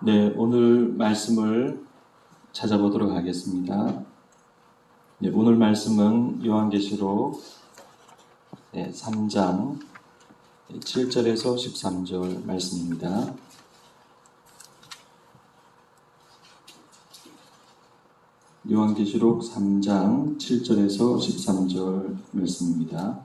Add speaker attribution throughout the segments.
Speaker 1: 네, 오늘 말씀을 찾아보도록 하겠습니다. 네, 오늘 말씀은 요한계시록 3장 7절에서 13절 말씀입니다. 요한계시록 3장 7절에서 13절 말씀입니다.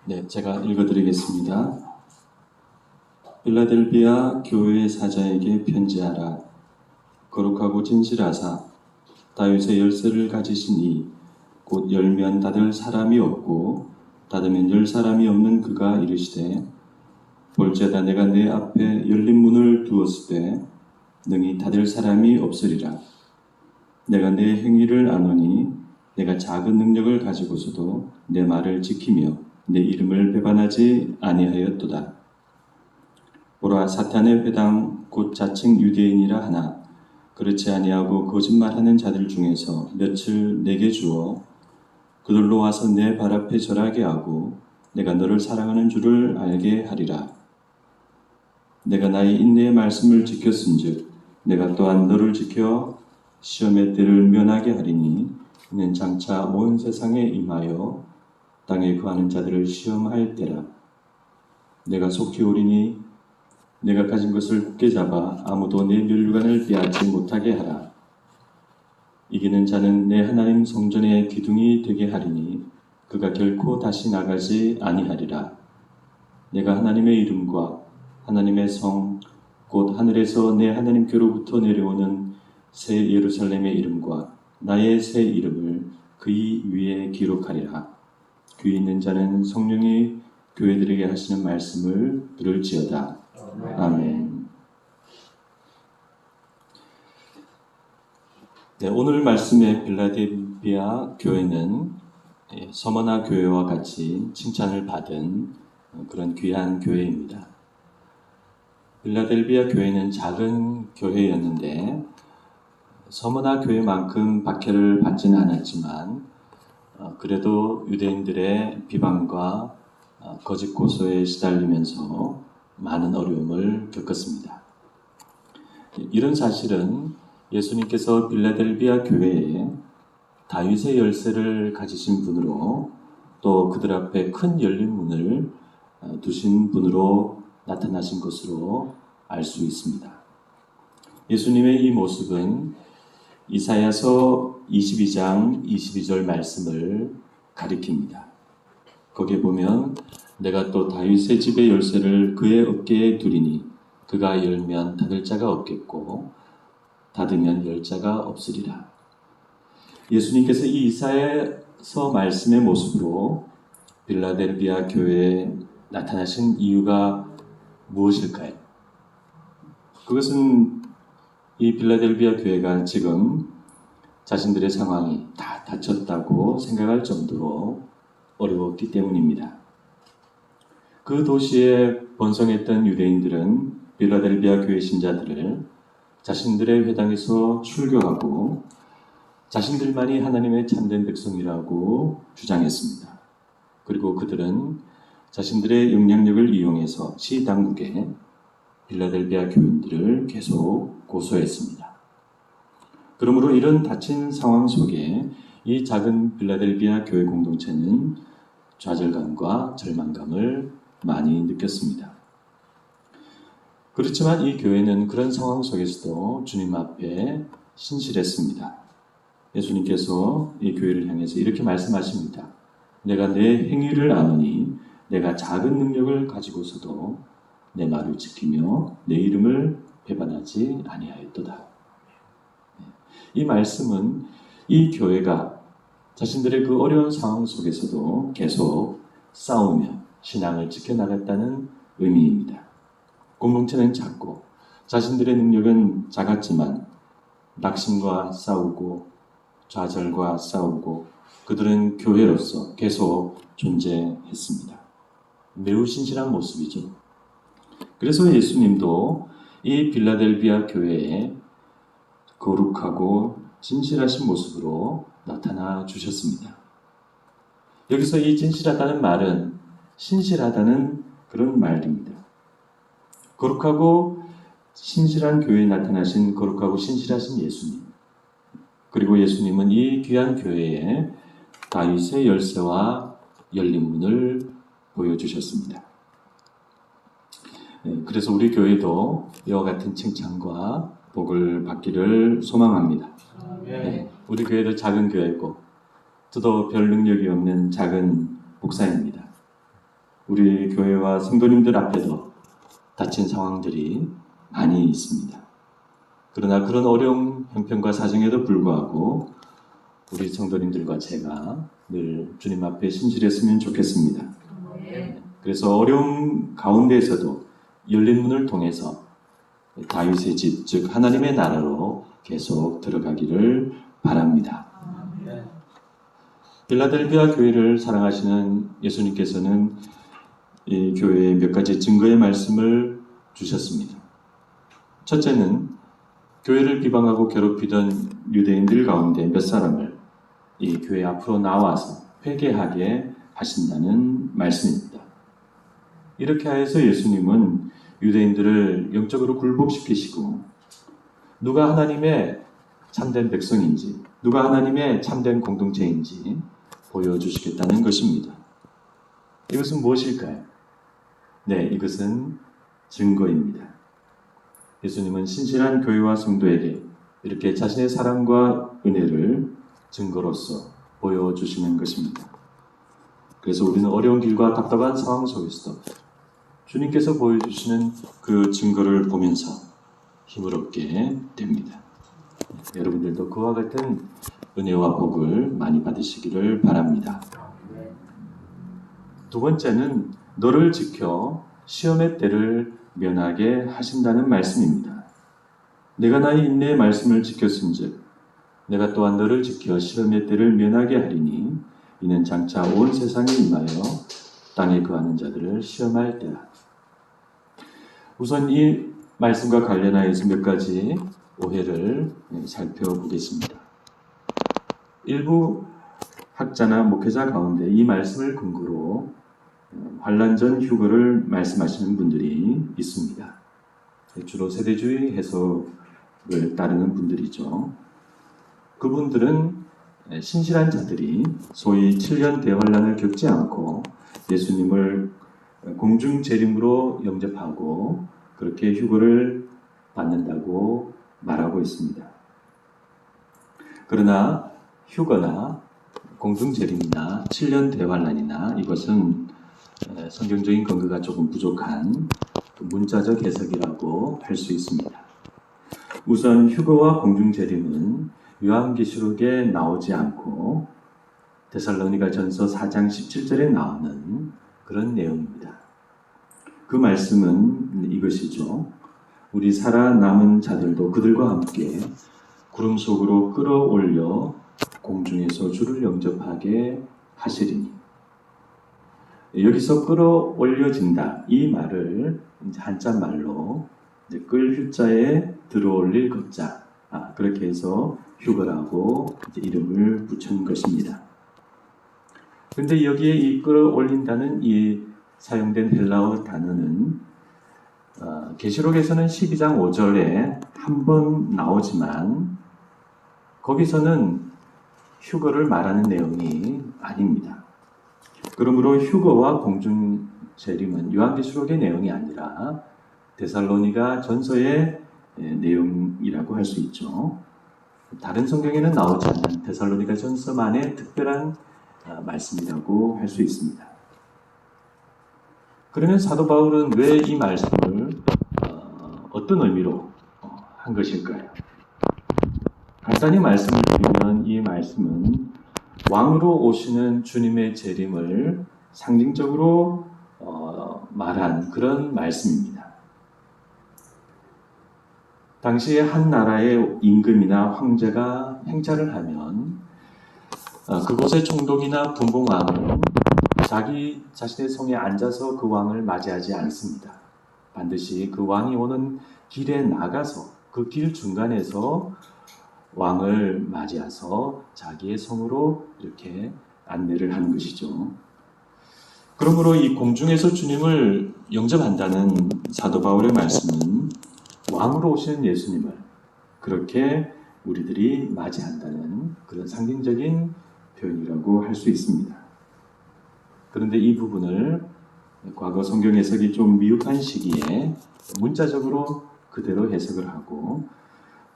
Speaker 1: 네, 제가 읽어드리겠습니다. 필라델비아 교회의 사자에게 편지하라. 거룩하고 진실하사 다윗의 열쇠를 가지신 이 곧 열면 닫을 사람이 없고 닫으면 열 사람이 없는 그가 이르시되 볼지어다 내가 내 앞에 열린 문을 두었을 때 능히 닫을 사람이 없으리라. 내가 내 행위를 아노니 내가 작은 능력을 가지고서도 내 말을 지키며 내 이름을 배반하지 아니하였도다. 보라, 사탄의 회당 곧 자칭 유대인이라 하나 그렇지 아니하고 거짓말하는 자들 중에서 몇을 내게 주어 그들로 와서 내 발 앞에 절하게 하고 내가 너를 사랑하는 줄을 알게 하리라. 내가 나의 인내의 말씀을 지켰은즉 내가 또한 너를 지켜 시험의 때를 면하게 하리니 이는 장차 온 세상에 임하여 땅에 거하는 자들을 시험할 때라. 내가 속히 오리니 내가 가진 것을 굳게 잡아 아무도 내 면류관을 빼앗지 못하게 하라. 이기는 자는 내 하나님 성전의 기둥이 되게 하리니 그가 결코 다시 나가지 아니하리라. 내가 하나님의 이름과 하나님의 성 곧 하늘에서 내 하나님께로부터 내려오는 새 예루살렘의 이름과 나의 새 이름을 그의 위에 기록하리라. 귀 있는 자는 성령이 교회들에게 하시는 말씀을 들을지어다. 아멘. 네, 오늘 말씀의 필라델비아 교회는 서머나 교회와 같이 칭찬을 받은 그런 귀한 교회입니다. 필라델비아 교회는 작은 교회였는데 서머나 교회만큼 박해를 받지는 않았지만 그래도 유대인들의 비방과 거짓 고소에 시달리면서 많은 어려움을 겪었습니다. 이런 사실은 예수님께서 필라델비아 교회에 다윗의 열쇠를 가지신 분으로 또 그들 앞에 큰 열린 문을 두신 분으로 나타나신 것으로 알 수 있습니다. 예수님의 이 모습은 이사야서 22장 22절 말씀을 가리킵니다. 거기에 보면 내가 또 다윗의 집의 열쇠를 그의 어깨에 두리니 그가 열면 닫을 자가 없겠고 닫으면 열 자가 없으리라. 예수님께서 이 이사야서 말씀의 모습으로 필라델비아 교회에 나타나신 이유가 무엇일까요? 그것은 이 필라델비아 교회가 지금 자신들의 상황이 다 닫혔다고 생각할 정도로 어려웠기 때문입니다. 그 도시에 번성했던 유대인들은 필라델비아 교회 신자들을 자신들의 회당에서 출교하고 자신들만이 하나님의 참된 백성이라고 주장했습니다. 그리고 그들은 자신들의 영향력을 이용해서 시당국에 필라델비아 교인들을 계속 고소했습니다. 그러므로 이런 닫힌 상황 속에 이 작은 필라델비아 교회 공동체는 좌절감과 절망감을 많이 느꼈습니다. 그렇지만 이 교회는 그런 상황 속에서도 주님 앞에 신실했습니다. 예수님께서 이 교회를 향해서 이렇게 말씀하십니다. 내가 내 행위를 아노니 내가 작은 능력을 가지고서도 내 말을 지키며 내 이름을 배반하지 아니하였도다. 이 말씀은 이 교회가 자신들의 그 어려운 상황 속에서도 계속 싸우며 신앙을 지켜나갔다는 의미입니다. 공동체는 작고 자신들의 능력은 작았지만 낙심과 싸우고 좌절과 싸우고 그들은 교회로서 계속 존재했습니다. 매우 신실한 모습이죠. 그래서 예수님도 이 필라델비아 교회에 거룩하고 진실하신 모습으로 나타나 주셨습니다. 여기서 이 진실하다는 말은 신실하다는 그런 말입니다. 거룩하고 신실한 교회에 나타나신 거룩하고 신실하신 예수님, 그리고 예수님은 이 귀한 교회에 다윗의 열쇠와 열린 문을 보여주셨습니다. 그래서 우리 교회도 이와 같은 칭찬과 복을 받기를 소망합니다. 우리 교회도 작은 교회고 저도 별 능력이 없는 작은 목사입니다. 우리 교회와 성도님들 앞에도 닥친 상황들이 많이 있습니다. 그러나 그런 어려운 형편과 사정에도 불구하고 우리 성도님들과 제가 늘 주님 앞에 신실했으면 좋겠습니다. 그래서 어려움 가운데에서도 열린 문을 통해서 다윗의 집, 즉 하나님의 나라로 계속 들어가기를 바랍니다. 필라델피아 교회를 사랑하시는 예수님께서는 이 교회에 몇 가지 증거의 말씀을 주셨습니다. 첫째는 교회를 비방하고 괴롭히던 유대인들 가운데 몇 사람을 이 교회 앞으로 나와서 회개하게 하신다는 말씀입니다. 이렇게 하여서 예수님은 유대인들을 영적으로 굴복시키시고 누가 하나님의 참된 백성인지, 누가 하나님의 참된 공동체인지 보여주시겠다는 것입니다. 이것은 무엇일까요? 네, 이것은 증거입니다. 예수님은 신실한 교회와 성도에게 이렇게 자신의 사랑과 은혜를 증거로서 보여주시는 것입니다. 그래서 우리는 어려운 길과 답답한 상황 속에서도 주님께서 보여주시는 그 증거를 보면서 힘을 얻게 됩니다. 여러분들도 그와 같은 은혜와 복을 많이 받으시기를 바랍니다. 두 번째는 너를 지켜 시험의 때를 면하게 하신다는 말씀입니다. 내가 나의 인내의 말씀을 지켰은즉 내가 또한 너를 지켜 시험의 때를 면하게 하리니 이는 장차 온 세상에 임하여 땅에 거하는 자들을 시험할 때라. 우선 이 말씀과 관련하여서 몇 가지 오해를 살펴보겠습니다. 일부 학자나 목회자 가운데 이 말씀을 근거로 환란 전 휴거를 말씀하시는 분들이 있습니다. 주로 세대주의 해석을 따르는 분들이죠. 그분들은 신실한 자들이 소위 7년 대환란을 겪지 않고 예수님을 공중 재림으로 영접하고 그렇게 휴거를 받는다고 말하고 있습니다. 그러나 휴거나 공중 재림이나 7년 대환란이나 이것은 성경적인 근거가 조금 부족한 문자적 해석이라고 할 수 있습니다. 우선 휴거와 공중 재림은 요한계시록에 나오지 않고 데살로니가전서 4장 17절에 나오는 그런 내용입니다. 그 말씀은 이것이죠. 우리 살아남은 자들도 그들과 함께 구름 속으로 끌어올려 공중에서 주를 영접하게 하시리니. 여기서 끌어올려진다. 이 말을 이제 한자 말로 이제 끌 휴자에 들어올릴 것자. 그렇게 해서 휴거라고 이제 이름을 붙인 것입니다. 그런데 여기에 이 끌어올린다는 이 사용된 헬라어 단어는 계시록에서는 12장 5절에 한 번 나오지만 거기서는 휴거를 말하는 내용이 아닙니다. 그러므로 휴거와 공중 재림은 요한계시록의 내용이 아니라 데살로니가 전서의 내용이라고 할 수 있죠. 다른 성경에는 나오지 않는 데살로니가 전서만의 특별한 말씀이라고 할 수 있습니다. 그러면 사도 바울은 왜 이 말씀을 어떤 의미로 한 것일까요? 간단히 말씀을 드리면 이 말씀은 왕으로 오시는 주님의 재림을 상징적으로 말한 그런 말씀입니다. 당시에 한 나라의 임금이나 황제가 행차를 하면 그곳의 총독이나 분봉왕은 자기 자신의 성에 앉아서 그 왕을 맞이하지 않습니다. 반드시 그 왕이 오는 길에 나가서 그 길 중간에서 왕을 맞이해서 자기의 성으로 이렇게 안내를 하는 것이죠. 그러므로 이 공중에서 주님을 영접한다는 사도 바울의 말씀은 왕으로 오시는 예수님을 그렇게 우리들이 맞이한다는 그런 상징적인 표현이라고 할 수 있습니다. 그런데 이 부분을 과거 성경 해석이 좀 미흡한 시기에 문자적으로 그대로 해석을 하고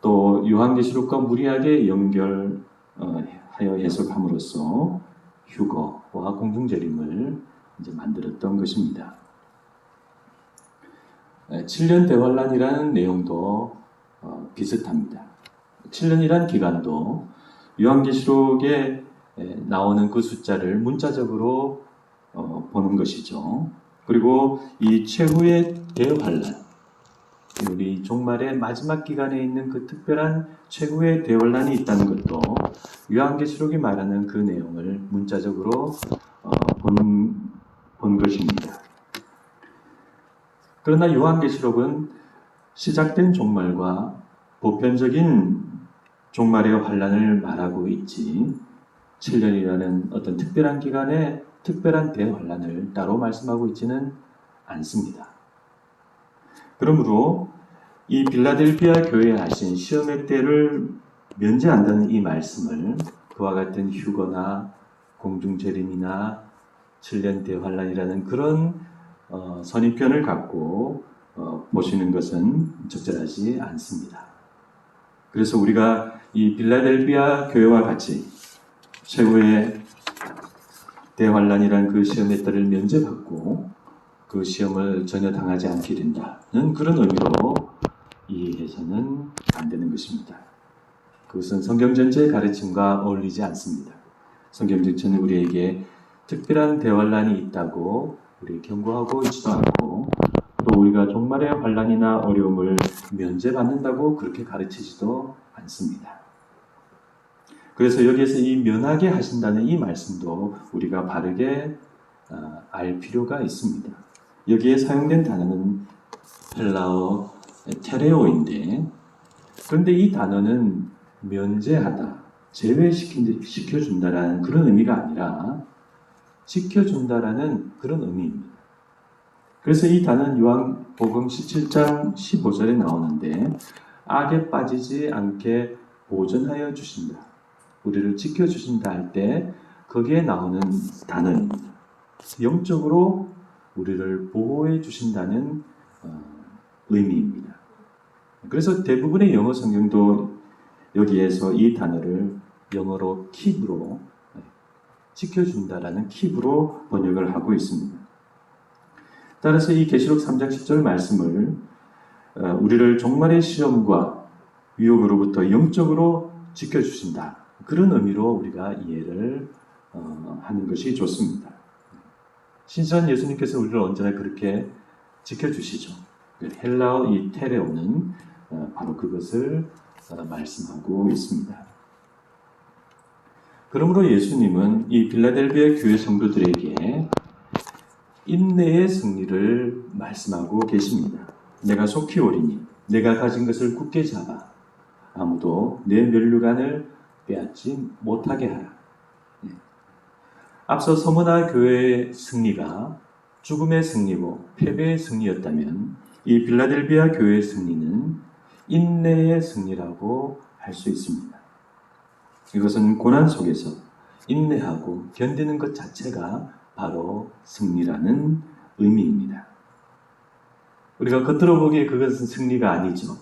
Speaker 1: 또 요한계시록과 무리하게 연결하여 해석함으로써 휴거와 공중재림을 이제 만들었던 것입니다. 7년 대환란이라는 내용도 비슷합니다. 7년이란 기간도 요한계시록에 나오는 그 숫자를 문자적으로 보는 것이죠. 그리고 이 최후의 대환란, 우리 종말의 마지막 기간에 있는 그 특별한 최후의 대환란이 있다는 것도 요한계시록이 말하는 그 내용을 문자적으로 본 것입니다. 그러나 요한계시록은 시작된 종말과 보편적인 종말의 환란을 말하고 있지 7년이라는 어떤 특별한 기간에 특별한 대환란을 따로 말씀하고 있지는 않습니다. 그러므로 이 빌라델피아 교회에 하신 시험의 때를 면제한다는 이 말씀을 그와 같은 휴거나 공중재림이나 7년 대환란이라는 그런 선입견을 갖고 보시는 것은 적절하지 않습니다. 그래서 우리가 이 빌라델피아 교회와 같이 최후의 대환란이란 그 시험의 때를 면제받고 그 시험을 전혀 당하지 않게 된다는 그런 의미로 이해해서는 안 되는 것입니다. 그것은 성경 전체의 가르침과 어울리지 않습니다. 성경 전체는 우리에게 특별한 대환란이 있다고 우리 경고하고 있지도 않고 또 우리가 종말의 환란이나 어려움을 면제받는다고 그렇게 가르치지도 않습니다. 그래서 여기에서 이 면하게 하신다는 이 말씀도 우리가 바르게 알 필요가 있습니다. 여기에 사용된 단어는 헬라어 테레오인데 그런데 이 단어는 면제하다, 제외시켜준다라는 그런 의미가 아니라 지켜준다라는 그런 의미입니다. 그래서 이 단어는 요한복음 17장 15절에 나오는데 악에 빠지지 않게 보존하여 주신다, 우리를 지켜주신다 할 때 거기에 나오는 단어입니다. 영적으로 우리를 보호해 주신다는 의미입니다. 그래서 대부분의 영어 성경도 여기에서 이 단어를 영어로 keep로 지켜준다라는 keep로 번역을 하고 있습니다. 따라서 이 계시록 3장 10절 말씀을 우리를 종말의 시험과 유혹으로부터 영적으로 지켜주신다, 그런 의미로 우리가 이해를 하는 것이 좋습니다. 신실한 예수님께서 우리를 언제나 그렇게 지켜주시죠. 헬라어 이 테레오는 바로 그것을 말씀하고 있습니다. 그러므로 예수님은 이 빌라델비아 교회 성도들에게 인내의 승리를 말씀하고 계십니다. 내가 속히 오리니 내가 가진 것을 굳게 잡아 아무도 내 면류관을 빼앗지 못하게 하라. 앞서 서머나 교회의 승리가 죽음의 승리고 패배의 승리였다면 이 빌라델비아 교회의 승리는 인내의 승리라고 할 수 있습니다. 이것은 고난 속에서 인내하고 견디는 것 자체가 바로 승리라는 의미입니다. 우리가 겉으로 보기에 그것은 승리가 아니죠.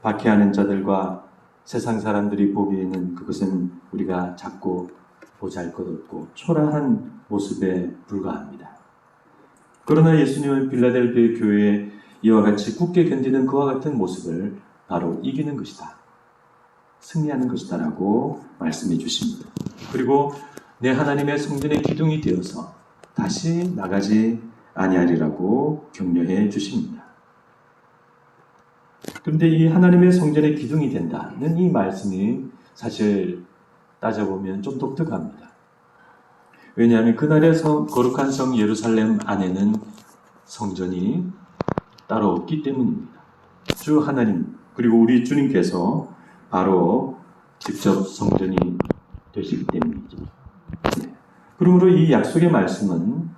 Speaker 1: 박해하는 자들과 세상 사람들이 보기에는 그것은 우리가 작고 보잘것없고 초라한 모습에 불과합니다. 그러나 예수님은 빌라델비아 교회에 이와 같이 굳게 견디는 그와 같은 모습을 바로 이기는 것이다, 승리하는 것이다 라고 말씀해 주십니다. 그리고 내 하나님의 성전의 기둥이 되어서 다시 나가지 아니하리라고 격려해 주십니다. 그런데 이 하나님의 성전의 기둥이 된다는 이 말씀이 사실 따져보면 좀 독특합니다. 왜냐하면 그날의 거룩한 성 예루살렘 안에는 성전이 따로 없기 때문입니다. 주 하나님 그리고 우리 주님께서 바로 직접 성전이 되시기 때문이죠. 그러므로 이 약속의 말씀은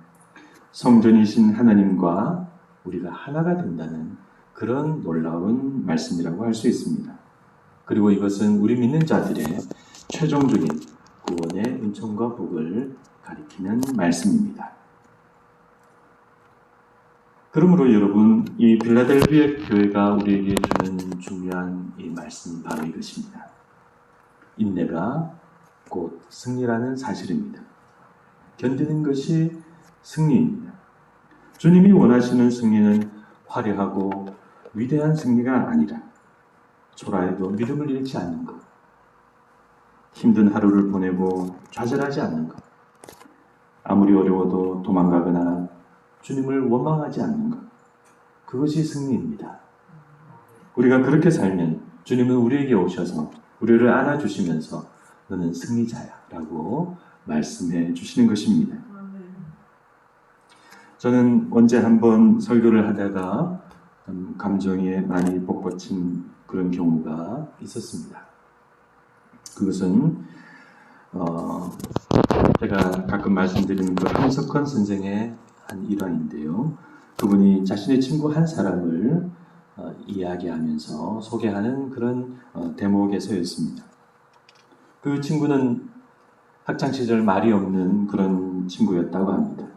Speaker 1: 성전이신 하나님과 우리가 하나가 된다는 그런 놀라운 말씀이라고 할 수 있습니다. 그리고 이것은 우리 믿는 자들의 최종적인 구원의 은총과 복을 가리키는 말씀입니다. 그러므로 여러분, 이 빌라델비아 교회가 우리에게 주는 중요한 이 말씀은 바로 이것입니다. 인내가 곧 승리라는 사실입니다. 견디는 것이 승리입니다. 주님이 원하시는 승리는 화려하고 위대한 승리가 아니라 초라해도 믿음을 잃지 않는 것, 힘든 하루를 보내고 좌절하지 않는 것, 아무리 어려워도 도망가거나 주님을 원망하지 않는 것, 그것이 승리입니다. 우리가 그렇게 살면 주님은 우리에게 오셔서 우리를 안아주시면서 너는 승리자야 라고 말씀해 주시는 것입니다. 저는 언제 한번 설교를 하다가 감정에 많이 볶아친 그런 경우가 있었습니다. 그것은 제가 가끔 말씀드리는 그 함석헌 선생의 한 일화인데요. 그분이 자신의 친구 한 사람을 이야기하면서 소개하는 그런 대목에서였습니다. 그 친구는 학창시절 말이 없는 그런 친구였다고 합니다.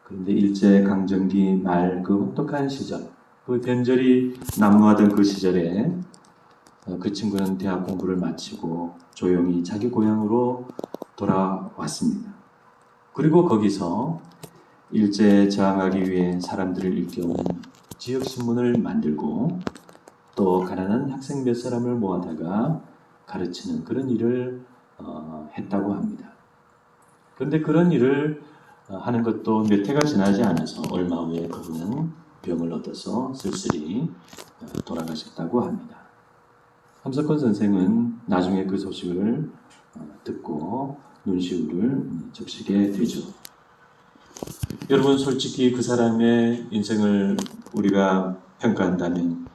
Speaker 1: 그런데 일제강점기 말 그 혹독한 시절, 그 변절이 난무하던 그 시절에 그 친구는 대학 공부를 마치고 조용히 자기 고향으로 돌아왔습니다. 그리고 거기서 일제에 저항하기 위해 사람들을 일깨우는 지역신문을 만들고 또 가난한 학생 몇 사람을 모아다가 가르치는 그런 일을 했다고 합니다. 그런데 그런 일을 하는 것도 몇 해가 지나지 않아서 얼마 후에 그분은 병을 얻어서 쓸쓸히 돌아가셨다고 합니다. 함석헌 선생은 나중에 그 소식을 듣고 눈시울을 적시게 되죠. 여러분, 솔직히 그 사람의 인생을 우리가 평가한다면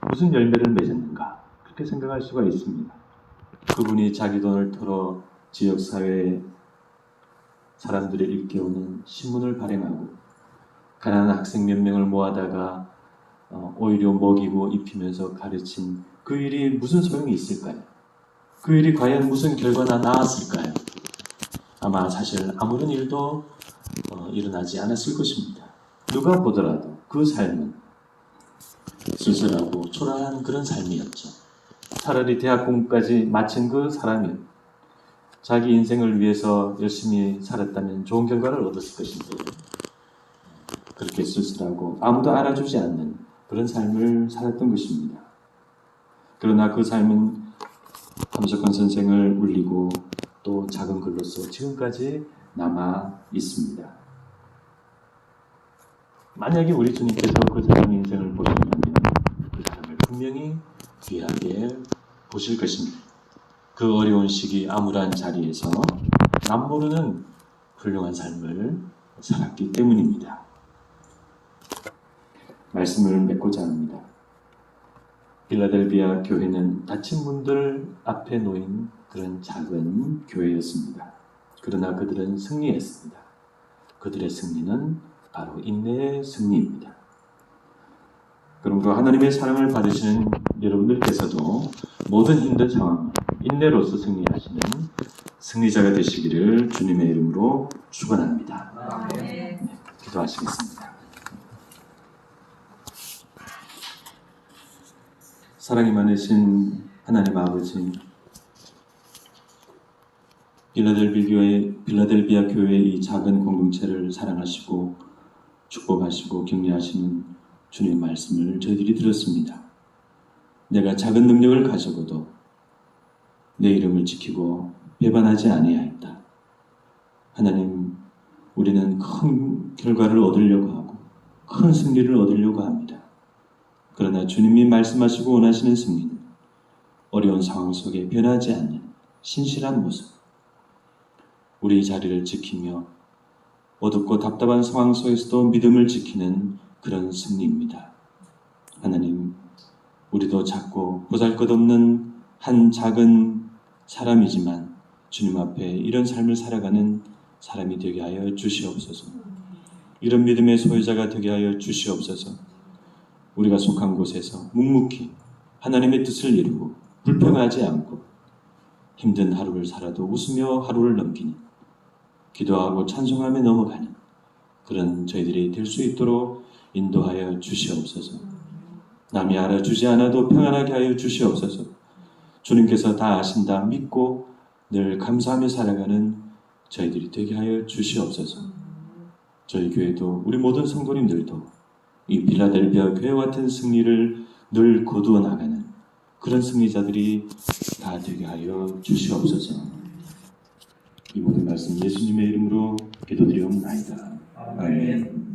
Speaker 1: 무슨 열매를 맺었는가 그렇게 생각할 수가 있습니다. 그분이 자기 돈을 털어 지역사회에 사람들을 일깨우는 신문을 발행하고 가난한 학생 몇 명을 모아다가 오히려 먹이고 입히면서 가르친 그 일이 무슨 소용이 있을까요? 그 일이 과연 무슨 결과나 나왔을까요? 아마 사실 아무런 일도 일어나지 않았을 것입니다. 누가 보더라도 그 삶은 쓸쓸하고 초라한 그런 삶이었죠. 차라리 대학 공부까지 마친 그 사람이 자기 인생을 위해서 열심히 살았다면 좋은 결과를 얻었을 것인데 그렇게 쓸쓸하고 아무도 알아주지 않는 그런 삶을 살았던 것입니다. 그러나 그 삶은 함석헌 선생을 울리고 또 작은 글로서 지금까지 남아 있습니다. 만약에 우리 주님께서 그 사람의 인생을 보신다면 그 사람을 분명히 귀하게 보실 것입니다. 그 어려운 시기 암울한 자리에서 남모르는 훌륭한 삶을 살았기 때문입니다. 말씀을 맺고자 합니다. 빌라델비아 교회는 닫힌 문들 앞에 놓인 그런 작은 교회였습니다. 그러나 그들은 승리했습니다. 그들의 승리는 바로 인내의 승리입니다. 그러므로 하나님의 사랑을 받으시는 여러분들께서도 모든 힘든 상황, 인내로서 승리하시는 승리자가 되시기를 주님의 이름으로 축원합니다. 네, 기도하시겠습니다. 사랑이 많으신 하나님 아버지, 빌라델비아 교회의 이 작은 공동체를 사랑하시고 축복하시고 격려하시는 주님의 말씀을 저희들이 들었습니다. 내가 작은 능력을 가지고도 내 이름을 지키고 배반하지 아니하였다. 하나님, 우리는 큰 결과를 얻으려고 하고 큰 승리를 얻으려고 합니다. 그러나 주님이 말씀하시고 원하시는 승리는 어려운 상황 속에 변하지 않는 신실한 모습, 우리 자리를 지키며 어둡고 답답한 상황 속에서도 믿음을 지키는 그런 승리입니다. 하나님, 우리도 작고 보잘것없는 한 작은 사람이지만 주님 앞에 이런 삶을 살아가는 사람이 되게 하여 주시옵소서. 이런 믿음의 소유자가 되게 하여 주시옵소서. 우리가 속한 곳에서 묵묵히 하나님의 뜻을 이루고 불평하지 않고 힘든 하루를 살아도 웃으며 하루를 넘기니 기도하고 찬송하며 넘어가는 그런 저희들이 될 수 있도록 인도하여 주시옵소서. 남이 알아주지 않아도 평안하게 하여 주시옵소서. 주님께서 다 아신다 믿고 늘 감사하며 살아가는 저희들이 되게 하여 주시옵소서. 저희 교회도 우리 모든 성도님들도 이 필라델피아 교회와 같은 승리를 늘 거두어 나가는 그런 승리자들이 다 되게 하여 주시옵소서. 이 모든 말씀 예수님의 이름으로 기도드리옵나이다. 아멘.